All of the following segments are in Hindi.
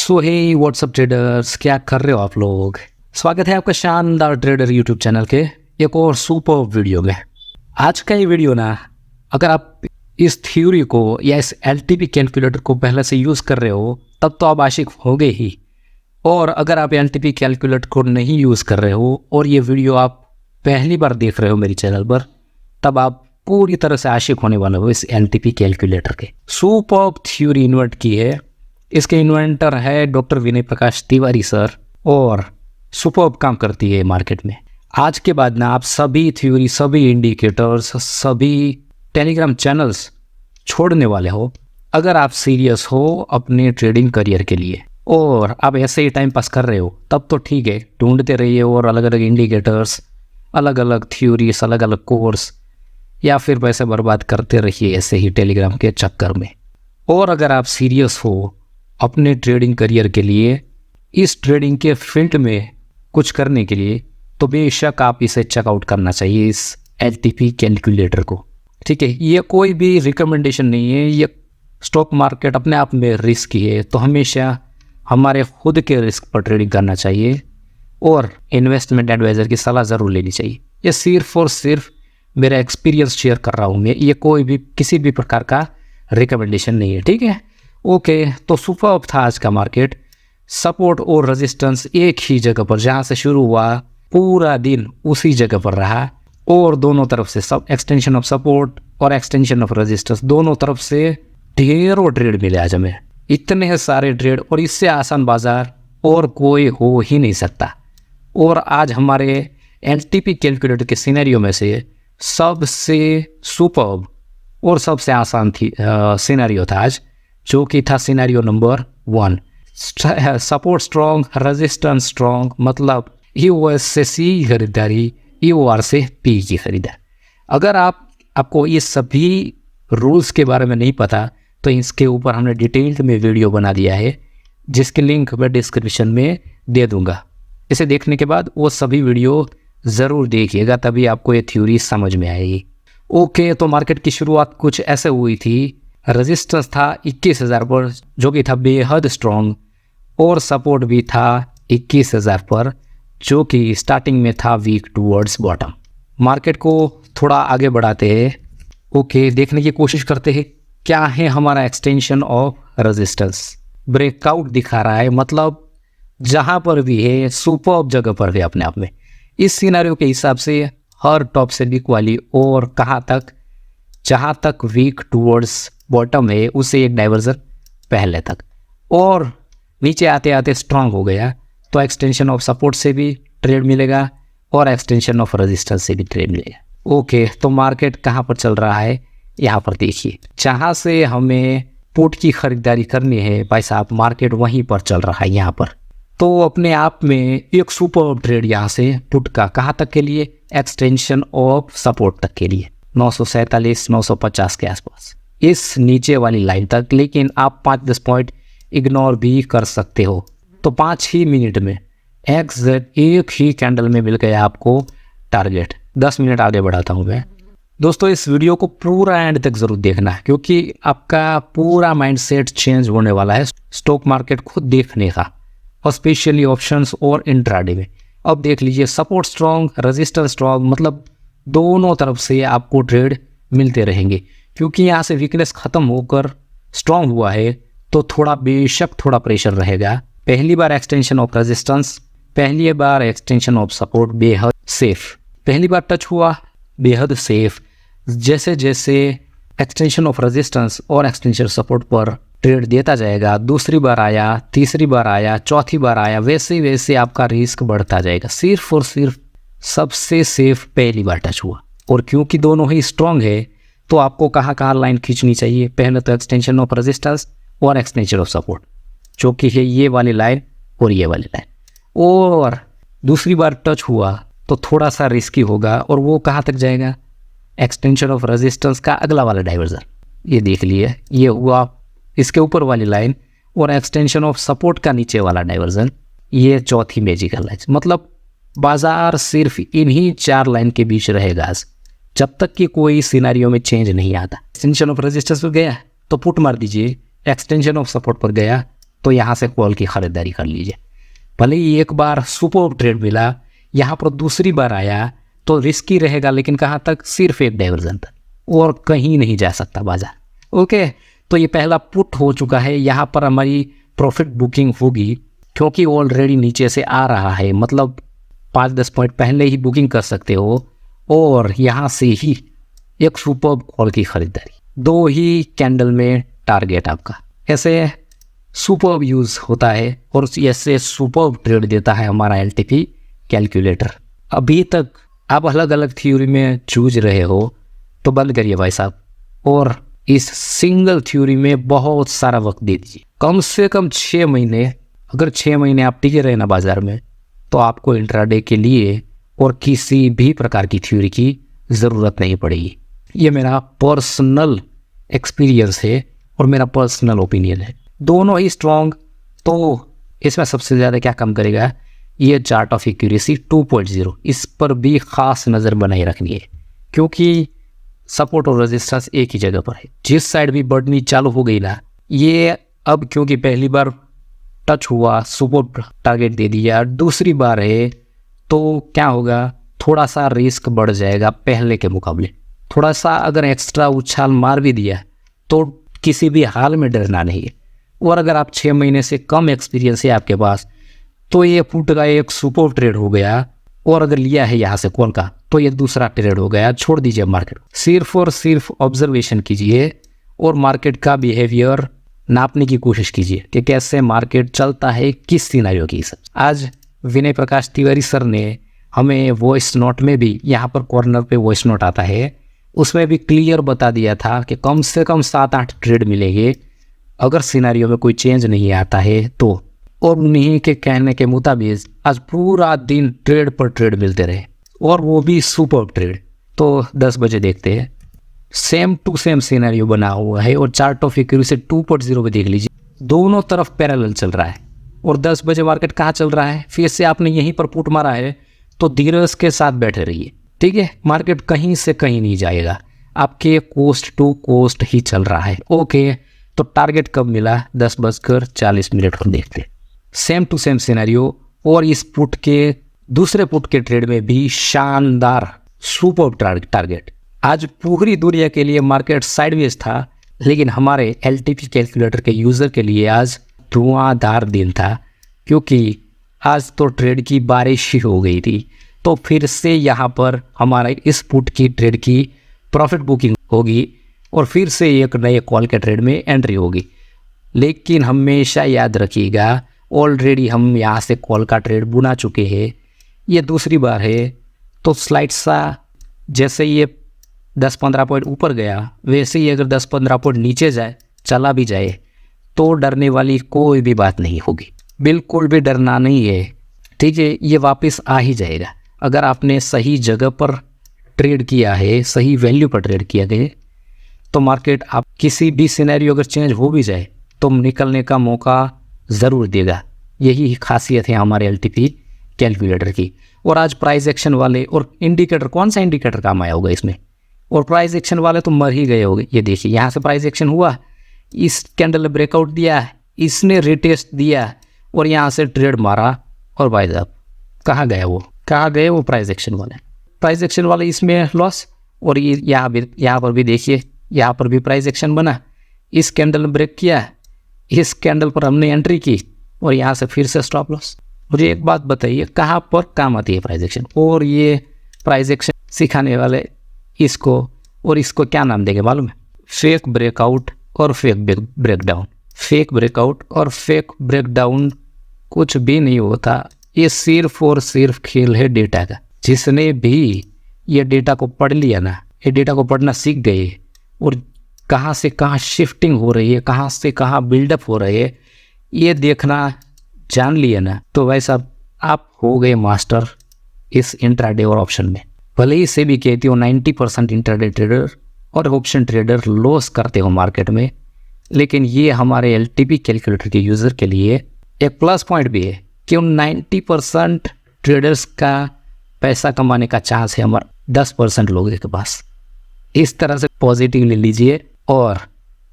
सो हे व्हाट्सअप ट्रेडर्स, क्या कर रहे हो आप लोग। स्वागत है आपका शानदार ट्रेडर यूट्यूब चैनल के एक और सुपर वीडियो में। आज का ये वीडियो ना, अगर आप इस थ्योरी को या इस एलटीपी कैलकुलेटर को पहले से यूज़ कर रहे हो तब तो आप आशिक होंगे ही, और अगर आप एलटीपी कैलकुलेटर को नहीं यूज़ कर रहे हो और ये वीडियो आप पहली बार देख रहे हो मेरे चैनल पर, तब आप पूरी तरह से आशिक होने वाले हो इस एलटीपी कैलकुलेटर के। सुपर थ्योरी इन्वेंट की है, इसके इन्वेंटर है डॉक्टर विनय प्रकाश तिवारी सर, और सुपर काम करती है मार्केट में। आज के बाद ना आप सभी थ्योरी, सभी इंडिकेटर्स, सभी टेलीग्राम चैनल्स छोड़ने वाले हो अगर आप सीरियस हो अपने ट्रेडिंग करियर के लिए। और आप ऐसे ही टाइम पास कर रहे हो तब तो ठीक है, ढूंढते रहिए और अलग अलग इंडिकेटर्स, अलग अलग थ्योरीज, अलग अलग कोर्स, या फिर पैसे बर्बाद करते रहिए ऐसे ही टेलीग्राम के चक्कर में। और अगर आप सीरियस हो अपने ट्रेडिंग करियर के लिए, इस ट्रेडिंग के फील्ड में कुछ करने के लिए, तो बेशक आप इसे चेकआउट करना चाहिए, इस एलटीपी कैलकुलेटर को। ठीक है, ये कोई भी रिकमेंडेशन नहीं है, ये स्टॉक मार्केट अपने आप में रिस्क है, तो हमेशा हमारे खुद के रिस्क पर ट्रेडिंग करना चाहिए और इन्वेस्टमेंट एडवाइज़र की सलाह ज़रूर लेनी चाहिए। ये सिर्फ और सिर्फ मेरा एक्सपीरियंस शेयर कर रहा हूँ मैं, ये कोई भी किसी भी प्रकार का रिकमेंडेशन नहीं है। ठीक है, ओके। तो सुपर था आज का मार्केट, सपोर्ट और रेजिस्टेंस एक ही जगह पर, जहाँ से शुरू हुआ पूरा दिन उसी जगह पर रहा, और दोनों तरफ से सब एक्सटेंशन ऑफ सपोर्ट और एक्सटेंशन ऑफ रेजिस्टेंस, दोनों तरफ से ढेरों ट्रेड मिले आज हमें, इतने सारे ट्रेड, और इससे आसान बाजार और कोई हो ही नहीं सकता। और आज हमारे एलटीपी कैलकुलेटर के सिनेरियो में से सबसे सुपर्ब और सबसे आसान थी सिनेरियो था आज, जो कि था scenario number 1। Support strong, resistance strong, मतलब ईओएस से सी खरीदारी, ईओआर से पी की खरीदारी। अगर आपको ये सभी रूल्स के बारे में नहीं पता तो इसके ऊपर हमने डिटेल्ड में वीडियो बना दिया है, जिसके लिंक मैं डिस्क्रिप्शन में दे दूंगा। इसे देखने के बाद वो सभी वीडियो ज़रूर देखिएगा, तभी आपको ये थ्योरी समझ में आएगी। ओके, तो मार्केट की शुरुआत कुछ ऐसे हुई थी। रेजिस्टेंस था 21,000 पर, जो कि था बेहद स्ट्रॉन्ग, और सपोर्ट भी था 21,000 पर, जो कि स्टार्टिंग में था वीक टूवर्ड्स बॉटम। मार्केट को थोड़ा आगे बढ़ाते हैं। ओके, देखने की कोशिश करते हैं क्या है हमारा एक्सटेंशन ऑफ रेजिस्टेंस। ब्रेकआउट दिखा रहा है, मतलब जहाँ पर भी है सुपर्ब जगह पर है अपने आप में। इस सिनेरियो के हिसाब से हर टॉप से वीक वाली, और कहाँ तक, जहाँ तक वीक टूवर्ड्स बॉटम है उसे एक डाइवर्जन पहले तक, और नीचे आते आते स्ट्रांग हो गया तो एक्सटेंशन ऑफ सपोर्ट से भी ट्रेड मिलेगा और एक्सटेंशन ऑफ रेजिस्टेंस से भी ट्रेड मिलेगा। ओके, तो मार्केट कहाँ पर चल रहा है यहाँ पर देखिए, जहाँ से हमें पुट की खरीदारी करनी है भाई साहब, मार्केट वहीं पर चल रहा है यहाँ पर। तो अपने आप में एक सुपर ट्रेड यहाँ से पुट का, कहाँ तक के लिए, एक्सटेंशन ऑफ सपोर्ट तक के लिए 947 950 के आसपास, इस नीचे वाली लाइन तक। लेकिन आप 5-10 पॉइंट इग्नोर भी कर सकते हो, तो 5 ही मिनट में एग्जैक्ट एक ही कैंडल में मिल गया आपको टारगेट। 10 मिनट आगे बढ़ाता हूँ मैं। दोस्तों, इस वीडियो को पूरा एंड तक ज़रूर देखना है, क्योंकि आपका पूरा माइंडसेट चेंज होने वाला है स्टॉक मार्केट खुद देखने का, और स्पेशली ऑप्शंस और इंट्राडे में। अब देख लीजिए, सपोर्ट स्ट्रॉन्ग, रेजिस्टेंस स्ट्रॉन्ग, मतलब दोनों तरफ से आपको ट्रेड मिलते रहेंगे। क्योंकि यहाँ से वीकनेस ख़त्म होकर स्ट्रॉन्ग हुआ है, तो थोड़ा बेशक थोड़ा प्रेशर रहेगा। पहली बार एक्सटेंशन ऑफ रेजिस्टेंस, पहली बार एक्सटेंशन ऑफ सपोर्ट, बेहद सेफ। पहली बार टच हुआ, बेहद सेफ। जैसे जैसे एक्सटेंशन ऑफ रेजिस्टेंस और एक्सटेंशन सपोर्ट पर ट्रेड देता जाएगा, दूसरी बार आया, तीसरी बार आया, चौथी बार आया, वैसे वैसे आपका रिस्क बढ़ता जाएगा। सिर्फ और सिर्फ सबसे सेफ पहली बार टच हुआ, और क्योंकि दोनों ही स्ट्रॉन्ग है तो आपको कहाँ कहाँ लाइन खींचनी चाहिए। पहले तो एक्सटेंशन ऑफ रेजिस्टेंस और एक्सटेंशन ऑफ सपोर्ट, जो कि है ये वाली लाइन और ये वाली लाइन। और दूसरी बार टच हुआ तो थोड़ा सा रिस्की होगा, और वो कहाँ तक जाएगा, एक्सटेंशन ऑफ रेजिस्टेंस का अगला वाला डाइवर्जन। ये देख लिए, ये हुआ इसके ऊपर वाली लाइन, और एक्सटेंशन ऑफ सपोर्ट का नीचे वाला डाइवर्जन, ये चौथी मैजिकल लाइन। मतलब बाजार सिर्फ इन्हीं 4 लाइन के बीच रहेगा जब तक कि कोई सिनेरियो में चेंज नहीं आता। एक्सटेंशन ऑफ रेजिस्टेंस पर गया तो पुट मार दीजिए, एक्सटेंशन ऑफ सपोर्ट पर गया तो यहाँ से कॉल की ख़रीदारी कर लीजिए। भले ही एक बार सुपर ट्रेड मिला, यहाँ पर दूसरी बार आया तो रिस्की रहेगा, लेकिन कहाँ तक? सिर्फ एक डाइवर्जन तक, और कहीं नहीं जा सकता बाजार। ओके, तो ये पहला पुट हो चुका है। यहाँ पर हमारी प्रॉफिट बुकिंग होगी क्योंकि ऑलरेडी नीचे से आ रहा है, मतलब 5-10 पॉइंट पहले ही बुकिंग कर सकते हो, और यहाँ से ही एक सुपर कॉल की खरीदारी, 2 ही कैंडल में टारगेट आपका। ऐसे सुपर यूज़ होता है और ऐसे सुपर ट्रेड देता है हमारा एलटीपी कैलकुलेटर। अभी तक आप अलग अलग थ्योरी में जूझ रहे हो तो बंद करिए भाई साहब, और इस सिंगल थ्योरी में बहुत सारा वक्त दे दीजिए। कम से कम 6 महीने, अगर 6 महीने आप टिके रहे ना बाजार में, तो आपको इंट्राडे के लिए और किसी भी प्रकार की थ्योरी की ज़रूरत नहीं पड़ेगी। ये मेरा पर्सनल एक्सपीरियंस है और मेरा पर्सनल ओपिनियन है। दोनों ही स्ट्रॉन्ग। तो इसमें सबसे ज़्यादा क्या काम करेगा? ये चार्ट ऑफ एक्यूरेसी 2.0, इस पर भी ख़ास नज़र बनाए रखनी है, क्योंकि सपोर्ट और रेजिस्टेंस एक ही जगह पर है। जिस साइड भी बढ़नी चालू हो गई ना, ये अब क्योंकि पहली बार टच हुआ, सपोर्ट टारगेट दे दिया, दूसरी बार है, तो क्या होगा? थोड़ा सा रिस्क बढ़ जाएगा पहले के मुकाबले। थोड़ा सा अगर एक्स्ट्रा उछाल मार भी दिया तो किसी भी हाल में डरना नहीं है। और अगर आप 6 महीने से कम एक्सपीरियंस है आपके पास, तो ये पुट का एक सुपर ट्रेड हो गया, और अगर लिया है यहाँ से कॉल का तो ये दूसरा ट्रेड हो गया। छोड़ दीजिए मार्केट, सिर्फ और सिर्फ ऑब्जर्वेशन कीजिए और मार्केट का बिहेवियर नापने की कोशिश कीजिए कि कैसे मार्केट चलता है, किस सिनेरियो की सब। आज विनय प्रकाश तिवारी सर ने हमें वॉइस नोट में भी, यहाँ पर कॉर्नर पे वॉइस नोट आता है, उसमें भी क्लियर बता दिया था कि कम से कम 7-8 ट्रेड मिलेंगे अगर सिनेरियो में कोई चेंज नहीं आता है तो। और उन्हीं के कहने के मुताबिक आज पूरा दिन ट्रेड पर ट्रेड मिलते रहे, और वो भी सुपर ट्रेड। तो 10 बजे देखते हैं, सेम टू सेम सिनेरियो बना हुआ है, और चार्ट ऑफ एक्यूरेसी 2.0 पे देख लीजिए, दोनों तरफ पैरेलल चल रहा है। और 10 बजे मार्केट कहाँ चल रहा है? फिर से आपने यहीं पर पुट मारा है, तो धीरज के साथ बैठे रहिए, ठीक है? मार्केट कहीं से कहीं नहीं जाएगा, आपके कोस्ट टू कोस्ट ही चल रहा है। ओके, तो टारगेट कब मिला? 10:40 पर देखते। सेम टू सेम सिनेरियो, और इस पुट के दूसरे पुट के ट्रेड में भी शानदार सुपर टारगेट। आज पूरी दुनिया के लिए मार्केट साइडवेज था, लेकिन हमारे एलटीपी कैलकुलेटर के यूज़र के लिए आज धुआंधार दिन था, क्योंकि आज तो ट्रेड की बारिश ही हो गई थी। तो फिर से यहाँ पर हमारा इस पुट की ट्रेड की प्रॉफिट बुकिंग होगी, और फिर से एक नए कॉल के ट्रेड में एंट्री होगी। लेकिन हमेशा याद रखिएगा, ऑलरेडी हम यहाँ से कॉल का ट्रेड बुना चुके हैं, ये दूसरी बार है। तो स्लाइड सा जैसे ये 10-15 पॉइंट ऊपर गया, वैसे ही अगर 10-15 पॉइंट नीचे जाए, चला भी जाए, तो डरने वाली कोई भी बात नहीं होगी। बिल्कुल भी डरना नहीं है, ठीक है? ये वापस आ ही जाएगा अगर आपने सही जगह पर ट्रेड किया है, सही वैल्यू पर ट्रेड किया गया, तो मार्केट आप किसी भी सिनेरियो अगर चेंज हो भी जाए तो निकलने का मौका ज़रूर देगा। यही खासियत है हमारे एलटीपी कैलकुलेटर की। और आज प्राइस एक्शन वाले और इंडिकेटर, कौन सा इंडिकेटर काम आया होगा इसमें? और प्राइस एक्शन वाले तो मर ही गए होंगे। ये देखिए, यहाँ से प्राइस एक्शन हुआ, इस कैंडल ने ब्रेकआउट दिया, इसने रिटेस्ट दिया, और यहाँ से ट्रेड मारा, और भाई साहब कहाँ गए वो? कहाँ गए वो प्राइस एक्शन वाले? प्राइस एक्शन वाले इसमें लॉस। और ये यहाँ पर भी देखिए, यहाँ पर भी प्राइस एक्शन बना, इस कैंडल ने ब्रेक किया, इस कैंडल पर हमने एंट्री की, और यहाँ से फिर से स्टॉप लॉस। मुझे एक बात बताइए, कहाँ पर काम आती है प्राइस एक्शन? और ये प्राइस एक्शन सिखाने वाले इसको और इसको क्या नाम देंगे मालूम है? फेक ब्रेकआउट और फेक ब्रेकडाउन। फेक ब्रेकआउट और फेक ब्रेकडाउन कुछ भी नहीं होता, ये सिर्फ और सिर्फ खेल है डेटा का। जिसने भी ये डेटा को पढ़ लिया ना, ये डेटा को पढ़ना सीख गए, और कहाँ से कहाँ शिफ्टिंग हो रही है, कहाँ से कहाँ बिल्डअप हो रही है, ये देखना जान लिया ना, तो भाई साहब आप हो गए मास्टर इस इंट्राडे और ऑप्शन में। भले ही से भी कहती हो 90% इंट्राडे ट्रेडर और ऑप्शन ट्रेडर लॉस करते हो मार्केट में, लेकिन ये हमारे एलटीपी कैलकुलेटर के यूज़र के लिए एक प्लस पॉइंट भी है कि उन 90% ट्रेडर्स का पैसा कमाने का चांस है हमारा 10% लोगों के पास। इस तरह से पॉजिटिवली लीजिए और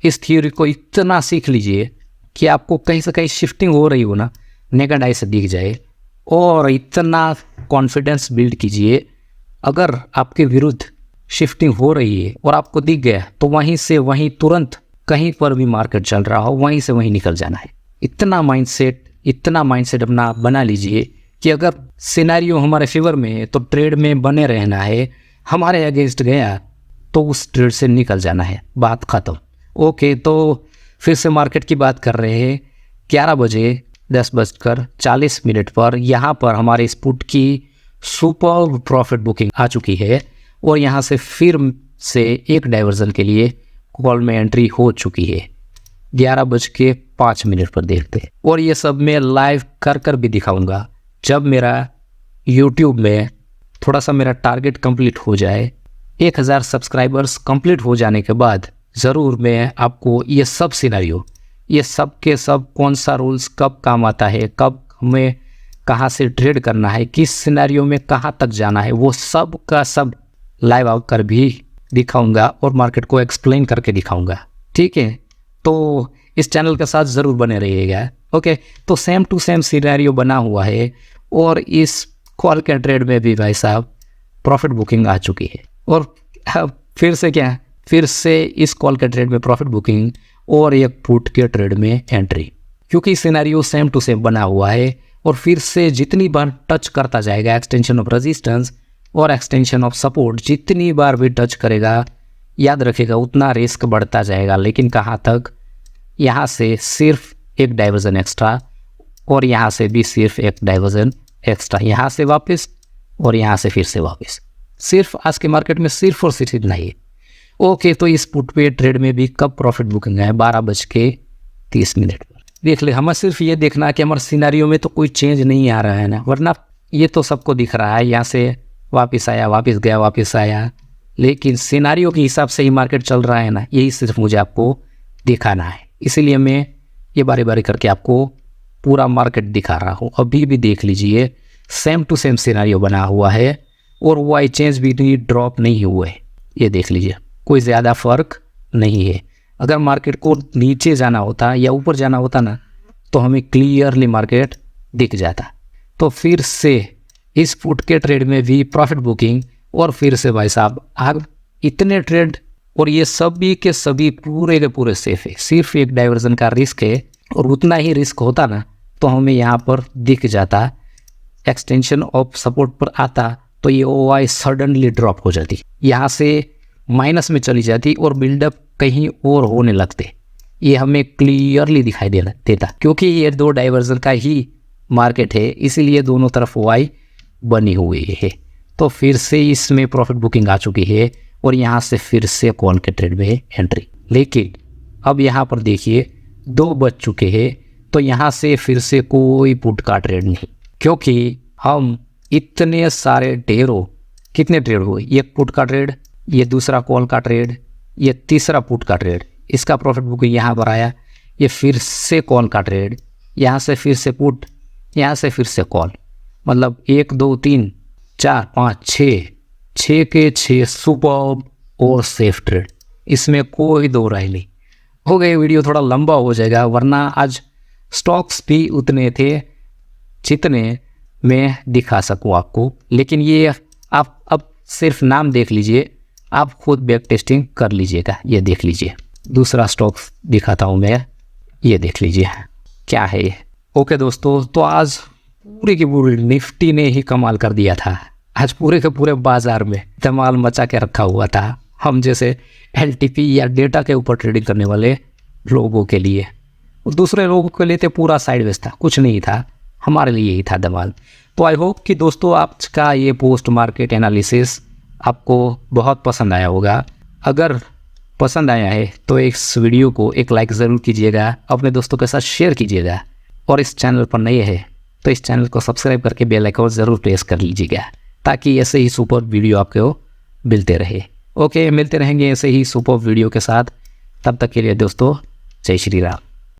इस थ्योरी को इतना सीख लीजिए कि आपको कहीं से कहीं शिफ्टिंग हो रही हो ना, नेकेड आई से दिख जाए, और इतना कॉन्फिडेंस बिल्ड कीजिए अगर आपके विरुद्ध शिफ्टिंग हो रही है और आपको दिख गया तो वहीं से वहीं तुरंत कहीं पर भी मार्केट चल रहा हो वहीं से वहीं निकल जाना है। इतना माइंडसेट अपना बना लीजिए कि अगर सिनेरियो हमारे फेवर में है तो ट्रेड में बने रहना है, हमारे अगेंस्ट गया तो उस ट्रेड से निकल जाना है, बात ख़त्म। ओके, तो फिर से मार्केट की बात कर रहे हैं। 11 बजे 10:40 पर यहाँ पर हमारे इस पुट की सुपर प्रॉफिट बुकिंग आ चुकी है और यहाँ से फिर से एक डाइवर्जन के लिए कॉल में एंट्री हो चुकी है। 11:05 पर देखते हैं, और ये सब मैं लाइव कर भी दिखाऊंगा जब मेरा यूट्यूब में थोड़ा सा मेरा टारगेट कंप्लीट हो जाए। 1000 सब्सक्राइबर्स कंप्लीट हो जाने के बाद ज़रूर मैं आपको ये सब सिनेरियो, ये सब के सब कौन सा रूल्स कब काम आता है, कब हमें कहाँ से ट्रेड करना है, किस सिनेरियो में कहाँ तक जाना है, वो सब का सब लाइव आकर भी दिखाऊंगा और मार्केट को एक्सप्लेन करके दिखाऊंगा। ठीक है, तो इस चैनल के साथ ज़रूर बने रहिएगा। ओके, तो सेम टू सेम सिनेरियो बना हुआ है और इस कॉल के ट्रेड में भी भाई साहब प्रॉफिट बुकिंग आ चुकी है। और फिर से इस कॉल के ट्रेड में प्रॉफिट बुकिंग और एक पुट के ट्रेड में एंट्री, क्योंकि सिनेरियो सेम टू सेम बना हुआ है। और फिर से जितनी बार टच करता जाएगा एक्सटेंशन ऑफ रेजिस्टेंस और एक्सटेंशन ऑफ सपोर्ट, जितनी बार भी टच करेगा याद रखिएगा उतना रिस्क बढ़ता जाएगा। लेकिन कहाँ तक, यहाँ से सिर्फ एक डाइवर्जन एक्स्ट्रा और यहाँ से भी सिर्फ एक डाइवर्जन एक्स्ट्रा, यहाँ से वापस और यहाँ से फिर से वापस, सिर्फ आज के मार्केट में सिर्फ और सिर्फ इतना ही। ओके, तो इस पुट पे ट्रेड में भी कब प्रॉफिट बुकिंग है? 12:30 पर देख ले। हमें सिर्फ ये देखना है कि हमारे सिनेरियो में तो कोई चेंज नहीं आ रहा है ना, वरना ये तो सबको दिख रहा है, यहाँ से वापस आया, वापस गया, वापस आया, लेकिन सिनेरियो के हिसाब से ही मार्केट चल रहा है ना, यही सिर्फ मुझे आपको दिखाना है। इसीलिए मैं ये बारी बारी करके आपको पूरा मार्केट दिखा रहा हूँ। अभी भी देख लीजिए, सेम टू सेम सिनेरियो बना हुआ है और वाई चेंज भी ड्रॉप नहीं हुए है। ये देख लीजिए, कोई ज़्यादा फर्क नहीं है। अगर मार्केट को नीचे जाना होता या ऊपर जाना होता ना, तो हमें क्लियरली मार्केट दिख जाता। तो फिर से इस पुट के ट्रेड में भी प्रॉफिट बुकिंग, और फिर से भाई साहब आप इतने ट्रेड, और ये सभी के सभी पूरे के पूरे सेफ है। सिर्फ एक डाइवर्जन का रिस्क है, और उतना ही रिस्क होता ना तो हमें यहाँ पर दिख जाता, एक्सटेंशन ऑफ सपोर्ट पर आता तो ये OI सडनली ड्रॉप हो जाती, यहाँ से माइनस में चली जाती और बिल्डअप कहीं और होने लगते। ये हमें क्लियरली दिखाई देता, क्योंकि ये दो डाइवर्जन का ही मार्केट है, इसीलिए दोनों तरफ OI बनी हुई है। तो फिर से इसमें प्रॉफिट बुकिंग आ चुकी है और यहाँ से फिर से कॉल के ट्रेड में एंट्री। लेकिन अब यहाँ पर देखिए 2 बज चुके हैं, तो यहाँ से फिर से कोई पुट का ट्रेड नहीं, क्योंकि हम इतने सारे ढेरों, कितने ट्रेड हुए, एक पुट का ट्रेड, ये दूसरा कॉल का ट्रेड, ये तीसरा पुट का ट्रेड, इसका प्रॉफिट बुकिंग यहाँ पर आया, ये फिर से कॉल का ट्रेड, यहाँ से फिर से पुट, यहाँ से फिर से कॉल, मतलब 1 2 3 4 5 6 के 6 सुपर और सेफ ट्रेड, इसमें कोई दो राय नहीं। हो गई, वीडियो थोड़ा लंबा हो जाएगा, वरना आज स्टॉक्स भी उतने थे जितने मैं दिखा सकूं आपको। लेकिन ये आप अब सिर्फ नाम देख लीजिए, आप खुद बैक टेस्टिंग कर लीजिएगा। ये देख लीजिए, दूसरा स्टॉक्स दिखाता हूँ मैं, ये देख लीजिए क्या है ये। ओके दोस्तों, तो आज पूरी की पूरी निफ्टी ने ही कमाल कर दिया था। आज पूरे के पूरे बाजार में धमाल मचा के रखा हुआ था हम जैसे LTP या डेटा के ऊपर ट्रेडिंग करने वाले लोगों के लिए। दूसरे लोगों के लिए तो पूरा साइडवेज था, कुछ नहीं था, हमारे लिए ही था धमाल। तो आई होप कि दोस्तों आज का ये पोस्ट मार्केट एनालिसिस आपको बहुत पसंद आया होगा। अगर पसंद आया है तो इस वीडियो को एक लाइक ज़रूर कीजिएगा, अपने दोस्तों के साथ शेयर कीजिएगा, और इस चैनल पर नए हैं तो इस चैनल को सब्सक्राइब करके बेल आइकन ज़रूर प्रेस कर लीजिएगा, ताकि ऐसे ही सुपर वीडियो आपको मिलते रहे। ओके, मिलते रहेंगे ऐसे ही सुपर वीडियो के साथ। तब तक के लिए दोस्तों, जय श्री राम।